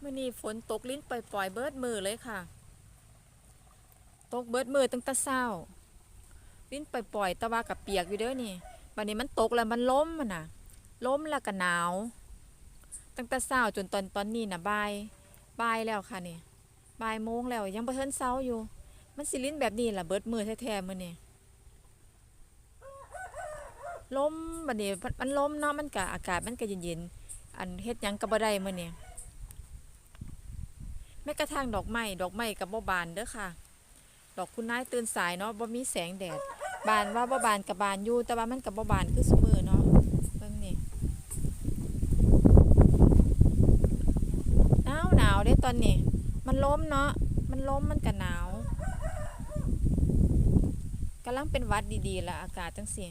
มื่อนี้ฝนตกลิ้นปล่อยๆเบิดมือเลยค่ะตกเบิดมือตั้งแต่เช้าลิ้นปล่อยๆตะวากับเปียกอยู่เด้อนี่บัดนี้มันตกแล้วมันล้มมันน่ะล้มแล้วก็หนาวตั้งแต่เช้าจนตอนนี้น่ะบ่ายแล้วค่ะนี่บ่ายโมงแล้วยังบ่ทันเช้าอยู่มันสิลิ้นแบบนี้ล่ะเบิดมือแท้ๆมื้อนี้ล้มบัดนี้มันล้มเนาะมันก็อากาศมันก็เย็นๆอันเฮ็ดหยังก็บ่ได้มื้อนี้แม้กระทั่งดอกไม้ก็บ่บานเด้อค่ะดอกคุณนายตื่นสายเนาะบ่มีแสงแดดบานว่าบ่บานก็บานอยู่แต่ว่ามันก็บ่บานคือซุมื้อเนาะเบิ่งนี่หนาวเด้ตอนนี้มันล้มเนาะมันล้มมันก็หนาวกำลังเป็นหวัดดีๆล่ะอากาศจังซี่